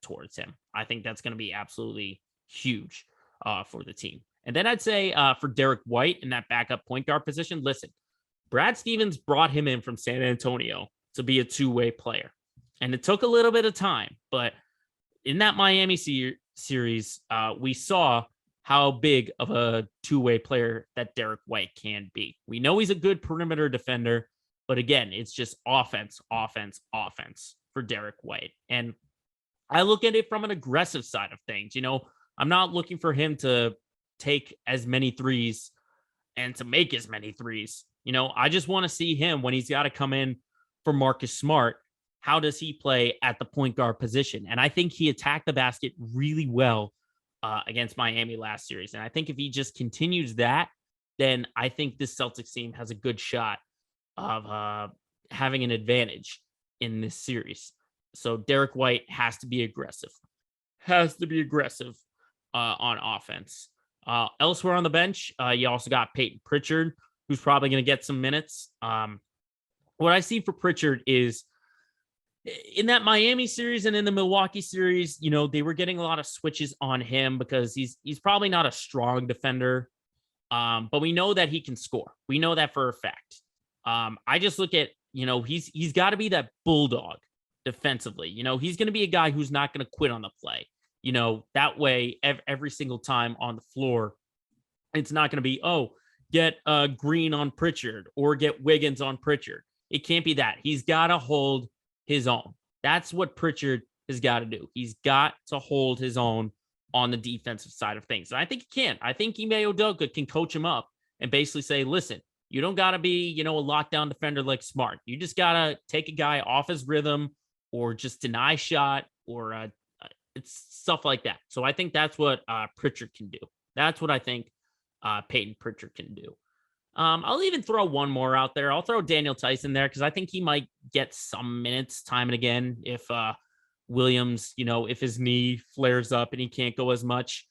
towards him. I think that's going to be absolutely huge for the team. And then I'd say for Derek White in that backup point guard position, listen, Brad Stevens brought him in from San Antonio to be a two-way player. And it took a little bit of time, but in that Miami series, we saw how big of a two-way player that Derek White can be. We know he's a good perimeter defender, but again, it's just offense for Derek White. And I look at it from an aggressive side of things. I'm not looking for him to take as many threes and to make as many threes. I just want to see him when he's got to come in for Marcus Smart. How does he play at the point guard position? And I think he attacked the basket really well against Miami last series. And I think if he just continues that, then I think this Celtics team has a good shot of having an advantage in this series. So Derek White has to be aggressive. On offense. Elsewhere on the bench, you also got Peyton Pritchard. who's probably going to get some minutes. What I see for Pritchard is in that Miami series and in the Milwaukee series, they were getting a lot of switches on him because he's probably not a strong defender. But we know that he can score. We know that for a fact. I just look at, he's got to be that bulldog defensively. He's going to be a guy who's not going to quit on the play. That way, every single time on the floor, it's not going to be, get Green on Pritchard or get Wiggins on Pritchard. It can't be that. He's got to hold his own. That's what Pritchard has got to do. He's got to hold his own on the defensive side of things. And I think he can. I think Ime Udoka can coach him up and basically say, listen, you don't got to be, a lockdown defender like Smart. You just got to take a guy off his rhythm or just deny shot or it's stuff like that. So I think that's what Pritchard can do. That's what I think Peyton Pritchard can do. I'll even throw one more out there. I'll throw Daniel Tice in there because I think he might get some minutes time and again if Williams, if his knee flares up and he can't go as much.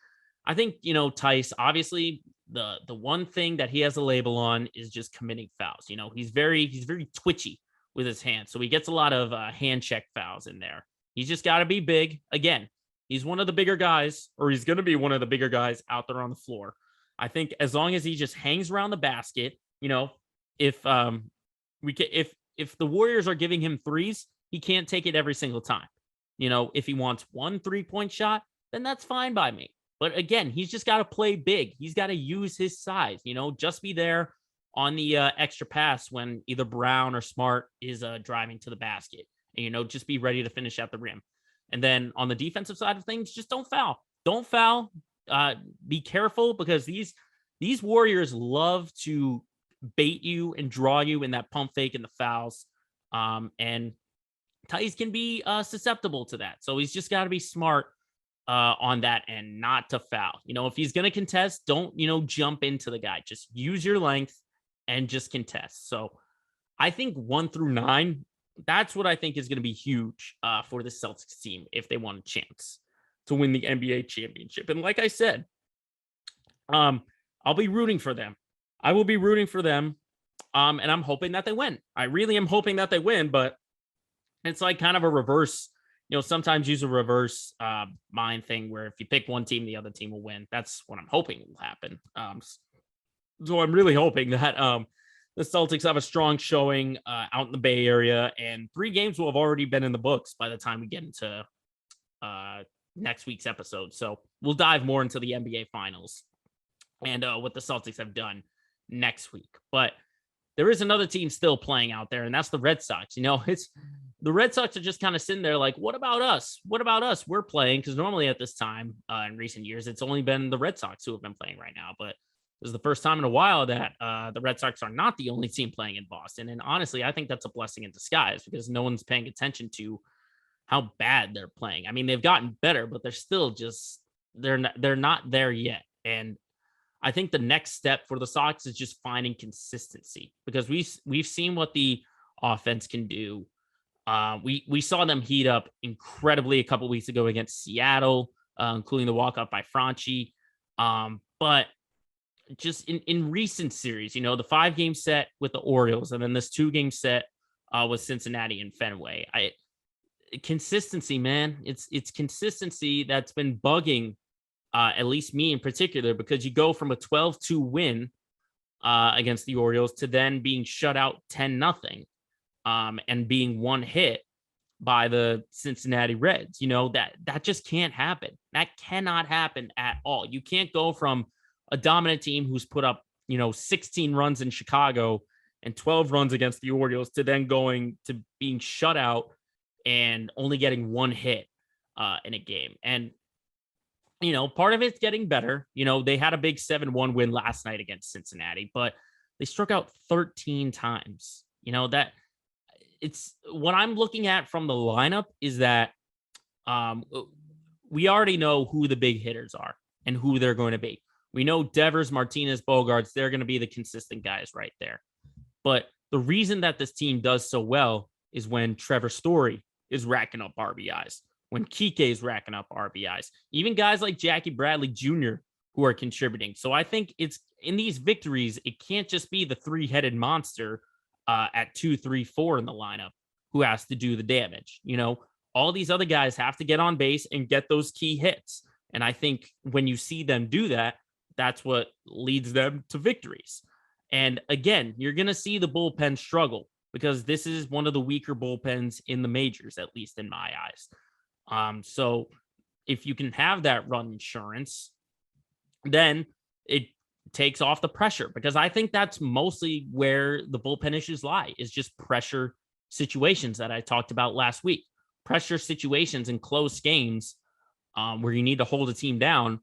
I think, Tice, obviously the one thing that he has a label on is just committing fouls. He's very twitchy with his hands. So he gets a lot of hand check fouls in there. He's just got to be big. Again, he's one of the bigger guys, or he's going to be one of the bigger guys out there on the floor. I think as long as he just hangs around the basket, if the Warriors are giving him threes, he can't take it every single time. If he wants 1 3-point shot, then that's fine by me. But again, he's just got to play big. He's got to use his size, just be there on the extra pass when either Brown or Smart is driving to the basket and, just be ready to finish at the rim. And then on the defensive side of things, just don't foul. Don't foul. Be careful because these Warriors love to bait you and draw you in that pump fake and the fouls. And Tice can be susceptible to that. So he's just got to be smart on that end, not to foul. If he's going to contest, don't, jump into the guy. Just use your length and just contest. So I think 1 through 9, that's what I think is going to be huge for the Celtics team if they want a chance to win the NBA championship. And like I said, I'll be rooting for them. I will be rooting for them. And I'm hoping that they win. I really am hoping that they win, but it's like kind of a reverse, sometimes use a reverse mind thing where if you pick one team, the other team will win. That's what I'm hoping will happen. So I'm really hoping that the Celtics have a strong showing out in the Bay Area, and 3 games will have already been in the books by the time we get into next week's episode. So we'll dive more into the NBA finals and what the Celtics have done next week. But there is another team still playing out there, and that's the Red Sox. It's the Red Sox are just kind of sitting there like, what about us? What about us? We're playing, because normally at this time in recent years, it's only been the Red Sox who have been playing right now. But this is the first time in a while that the Red Sox are not the only team playing in Boston. And honestly, I think that's a blessing in disguise because no one's paying attention to how bad they're playing. I mean, they've gotten better, but they're still just, they're not there yet. And I think the next step for the Sox is just finding consistency, because we've seen what the offense can do. We saw them heat up incredibly a couple weeks ago against Seattle, including the walk-off by Franchi. But just in recent series, the 5-game set with the Orioles and then this 2-game set with Cincinnati and Fenway. Consistency, man. It's consistency that's been bugging at least me in particular, because you go from a 12-2 win against the Orioles to then being shut out 10-0 and being one hit by the Cincinnati Reds. That just can't happen. That cannot happen at all. You can't go from a dominant team who's put up, 16 runs in Chicago and 12 runs against the Orioles to then going to being shut out and only getting one hit in a game. And part of it's getting better. They had a big 7-1 win last night against Cincinnati, but they struck out 13 times. That it's what I'm looking at from the lineup is that we already know who the big hitters are and who they're going to be. We know Devers, Martinez, Bogarts, they're going to be the consistent guys right there. But the reason that this team does so well is when Trevor Story is racking up RBIs, when Kike is racking up RBIs, even guys like Jackie Bradley Jr. who are contributing. So I think it's in these victories, it can't just be the three-headed monster at 2, 3, 4 in the lineup who has to do the damage. All these other guys have to get on base and get those key hits. And I think when you see them do that, that's what leads them to victories. And again, you're going to see the bullpen struggle because this is one of the weaker bullpens in the majors, at least in my eyes. So if you can have that run insurance, then it takes off the pressure, because I think that's mostly where the bullpen issues lie, is just pressure situations that I talked about last week. Pressure situations in close games where you need to hold a team down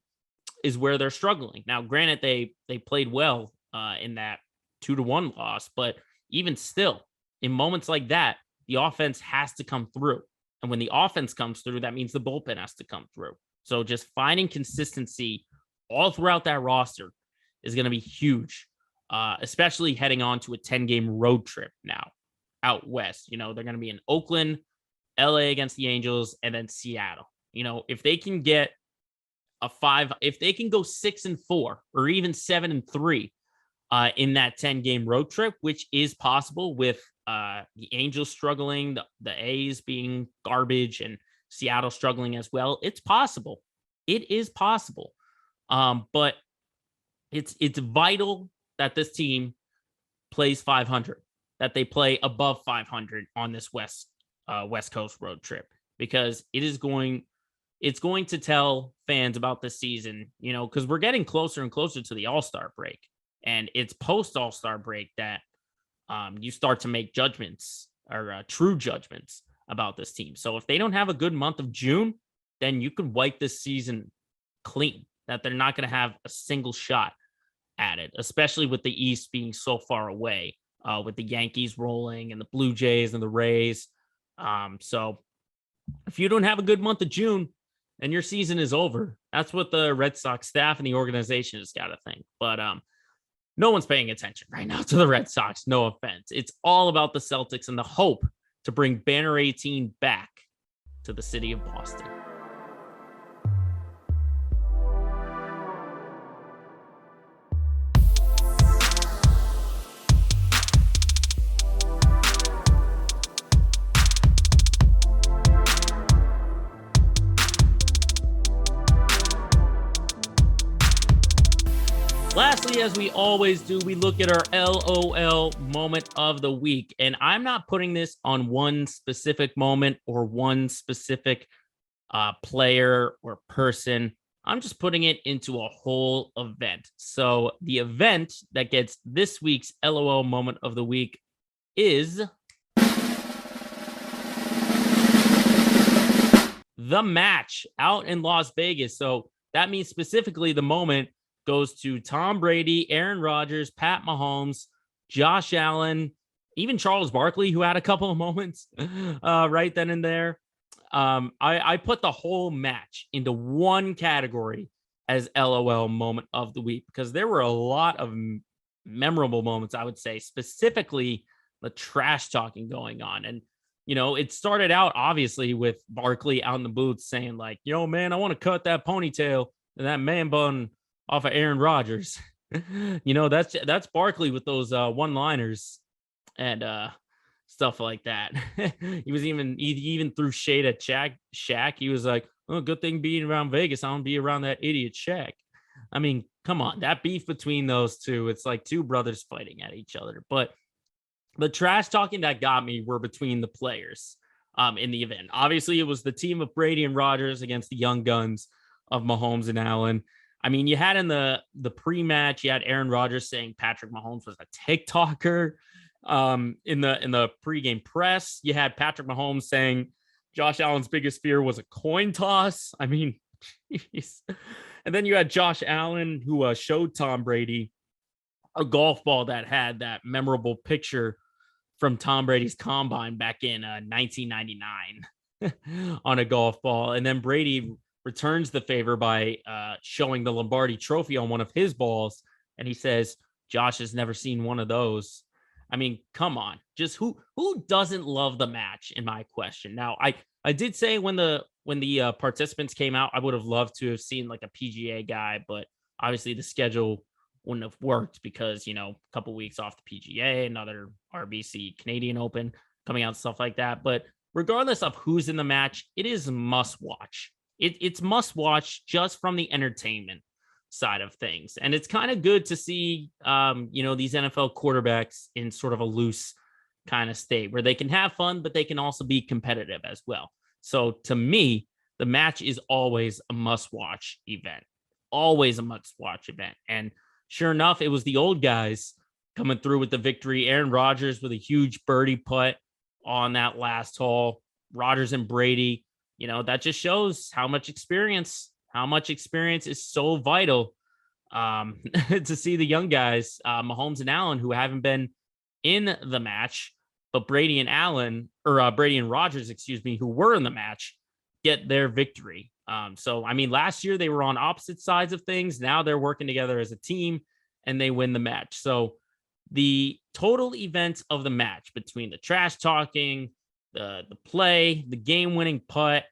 is where they're struggling. Now, granted, they played well in that 2-1 loss, but even still, in moments like that, the offense has to come through. And when the offense comes through, that means the bullpen has to come through. So just finding consistency all throughout that roster is going to be huge, especially heading on to a 10-game road trip now out west. They're going to be in Oakland, LA against the Angels, and then Seattle. If they can get if they can go 6-4 or even 7-3 in that 10-game road trip, which is possible with the Angels struggling, the A's being garbage, and Seattle struggling as well. It's possible. It is possible. But it's vital that this team plays 500, that they play above 500 on this West Coast road trip, because it's going to tell fans about this season, because we're getting closer and closer to the All-Star break, and it's post All-Star break that you start to make judgments, or true judgments about this team. So if they don't have a good month of June, then you could wipe this season clean, that they're not going to have a single shot at it, especially with the East being so far away, with the Yankees rolling and the Blue Jays and the Rays. So if you don't have a good month of June, then your season is over. That's what the Red Sox staff and the organization has got to think. But no one's paying attention right now to the Red Sox. No offense. It's all about the Celtics and the hope to bring Banner 18 back to the city of Boston. Lastly, as we always do, we look at our LOL moment of the week. And I'm not putting this on one specific moment or one specific player or person. I'm just putting it into a whole event. So the event that gets this week's LOL moment of the week is the match out in Las Vegas. So that means specifically the moment goes to Tom Brady, Aaron Rodgers, Pat Mahomes, Josh Allen, even Charles Barkley, who had a couple of moments right then and there. I put the whole match into one category as LOL moment of the week, because there were a lot of memorable moments, I would say, specifically the trash talking going on. And, it started out obviously with Barkley out in the booth saying like, man, I want to cut that ponytail and that man bun off of Aaron Rodgers. That's Barkley with those one-liners and stuff like that. he even threw shade at Shaq. He was like, "Oh, good thing being around Vegas, I don't be around that idiot Shaq." I mean, come on, that beef between those two, it's like two brothers fighting at each other. But the trash talking that got me were between the players in the event. Obviously, it was the team of Brady and Rodgers against the young guns of Mahomes and Allen. I mean, you had in the pre-match, you had Aaron Rodgers saying Patrick Mahomes was a TikToker. In the pregame press, you had Patrick Mahomes saying Josh Allen's biggest fear was a coin toss. I mean, geez. And then you had Josh Allen, who showed Tom Brady a golf ball that had that memorable picture from Tom Brady's combine back in 1999 on a golf ball. And then Brady returns the favor by showing the Lombardi trophy on one of his balls. And he says, Josh has never seen one of those. I mean, come on. Just who doesn't love the match, in my question. Now, I did say when the participants came out, I would have loved to have seen like a PGA guy, but obviously the schedule wouldn't have worked because, a couple weeks off the PGA, another RBC Canadian Open coming out, stuff like that. But regardless of who's in the match, it is must watch. It's must watch just from the entertainment side of things. And it's kind of good to see, these NFL quarterbacks in sort of a loose kind of state where they can have fun, but they can also be competitive as well. So to me, the match is always a must watch event, always a must watch event. And sure enough, it was the old guys coming through with the victory. Aaron Rodgers with a huge birdie putt on that last hole. Rodgers and Brady, that just shows how much experience is so vital to see the young guys, Mahomes and Allen, who haven't been in the match, but Brady and Rodgers, who were in the match, get their victory. So, last year they were on opposite sides of things. Now they're working together as a team and they win the match. So the total event of the match between the trash talking, the play, the game-winning putt,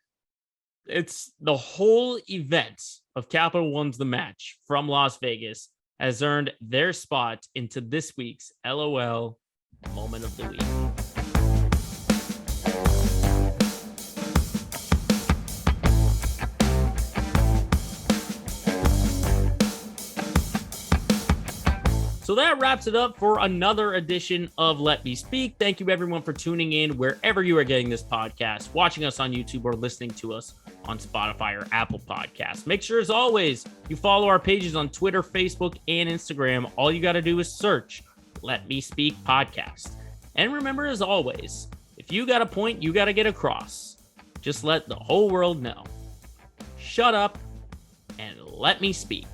it's the whole event of Capital One's The Match from Las Vegas has earned their spot into this week's LOL Moment of the Week. So that wraps it up for another edition of Let Me Speak. Thank you everyone for tuning in wherever you are getting this podcast, watching us on YouTube or listening to us on Spotify or Apple Podcasts. Make sure, as always, you follow our pages on Twitter, Facebook, and Instagram. All you got to do is search Let Me Speak Podcast. And remember, as always, if you got a point you got to get across, just let the whole world know. Shut up and let me speak.